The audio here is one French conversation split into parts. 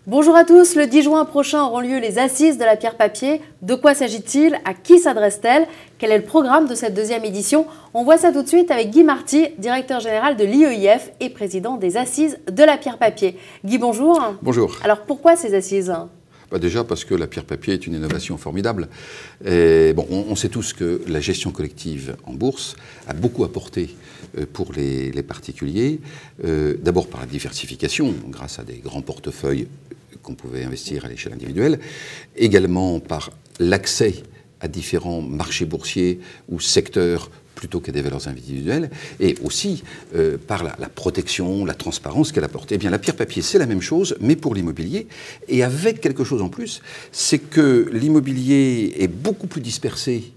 Bonjour à tous, le 10 juin prochain auront lieu les assises de la pierre-papier. De quoi s'agit-il? À qui s'adresse-t-elle? Quel est le programme de cette deuxième édition? On voit ça tout de suite avec Guy Marty, directeur général de l'IEIF et président des assises de la pierre-papier. Guy, bonjour. Bonjour. Alors pourquoi ces assises? Déjà parce que la pierre-papier est une innovation formidable. Et on sait tous que la gestion collective en bourse a beaucoup apporté pour les particuliers. D'abord par la diversification, grâce à des grands portefeuilles qu'on pouvait investir à l'échelle individuelle. Également par l'accès à différents marchés boursiers ou secteurs plutôt qu'à des valeurs individuelles, et aussi par la protection, la transparence qu'elle apporte. Eh bien, la pierre-papier, c'est la même chose, mais pour l'immobilier, et avec quelque chose en plus, c'est que l'immobilier est beaucoup plus dispersé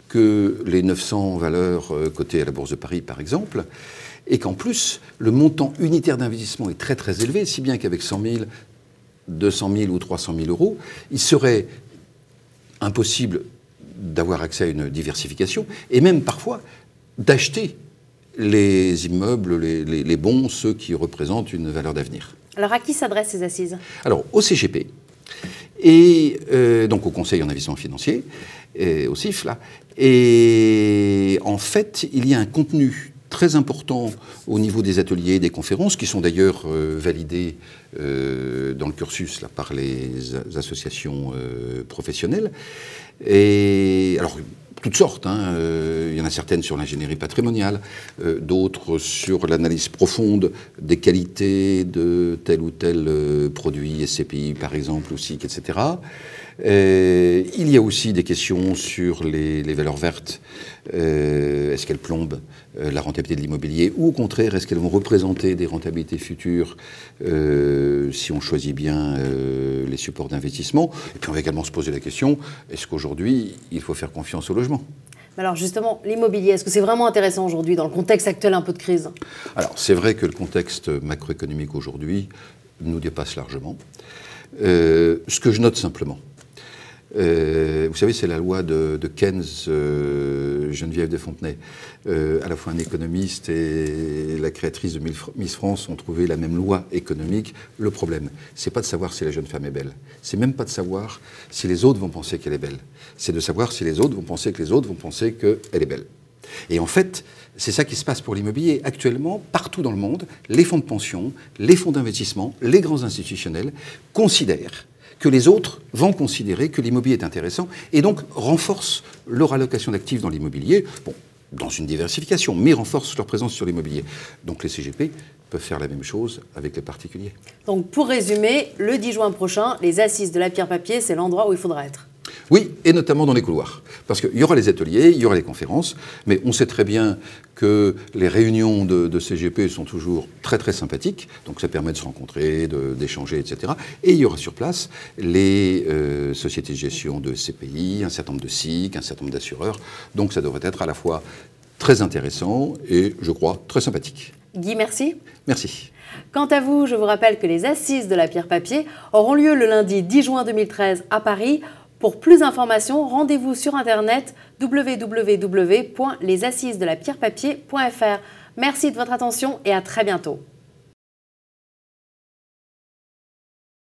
que les 900 valeurs cotées à la Bourse de Paris, par exemple, et qu'en plus, le montant unitaire d'investissement est très très élevé, si bien qu'avec 100 000, 200 000 ou 300 000 euros, il serait impossible d'avoir accès à une diversification, et même parfois d'acheter les immeubles, les bons, ceux qui représentent une valeur d'avenir. Alors à qui s'adressent ces assises? Alors au CGP, et donc au Conseil en investissement financier, et au CIF, là, et en fait, il y a un contenu très important au niveau des ateliers, des conférences, qui sont d'ailleurs validés dans le cursus là, par les associations professionnelles. Et alors, toutes sortes, hein, il y en a certaines sur l'ingénierie patrimoniale, d'autres sur l'analyse profonde des qualités de tel ou tel produit, SCPI par exemple aussi, etc. Il y a aussi des questions sur les valeurs vertes. Est-ce qu'elles plombent la rentabilité de l'immobilier, ou au contraire, est-ce qu'elles vont représenter des rentabilités futures si on choisit bien les supports d'investissement? Et puis on va également se poser la question, est-ce qu'aujourd'hui, il faut faire confiance au logement? Alors justement, l'immobilier, est-ce que c'est vraiment intéressant aujourd'hui dans le contexte actuel un peu de crise? Alors c'est vrai que le contexte macroéconomique aujourd'hui nous dépasse largement. Ce que je note simplement, vous savez, c'est la loi de Keynes, Geneviève de Fontenay. À la fois un économiste et la créatrice de Miss France ont trouvé la même loi économique. Le problème, c'est pas de savoir si la jeune femme est belle. C'est même pas de savoir si les autres vont penser qu'elle est belle. C'est de savoir si les autres vont penser que les autres vont penser qu'elle est belle. Et en fait, c'est ça qui se passe pour l'immobilier. Actuellement, partout dans le monde, les fonds de pension, les fonds d'investissement, les grands institutionnels considèrent que les autres vont considérer que l'immobilier est intéressant et donc renforcent leur allocation d'actifs dans l'immobilier, bon, dans une diversification, mais renforcent leur présence sur l'immobilier. Donc les CGP peuvent faire la même chose avec les particuliers. Donc pour résumer, le 10 juin prochain, les assises de la pierre-papier, c'est l'endroit où il faudra être. Oui, et notamment dans les couloirs. Parce qu'il y aura les ateliers, il y aura les conférences, mais on sait très bien que les réunions de CGP sont toujours très très sympathiques, donc ça permet de se rencontrer, d'échanger, etc. Et il y aura sur place les sociétés de gestion de CPI, un certain nombre de SIC, un certain nombre d'assureurs, donc ça devrait être à la fois très intéressant et, je crois, très sympathique. Guy, merci. Merci. Quant à vous, je vous rappelle que les assises de la pierre-papier auront lieu le lundi 10 juin 2013 à Paris. Pour plus d'informations, rendez-vous sur internet www.lesassisdelapierrepapier.fr. Merci de votre attention et à très bientôt.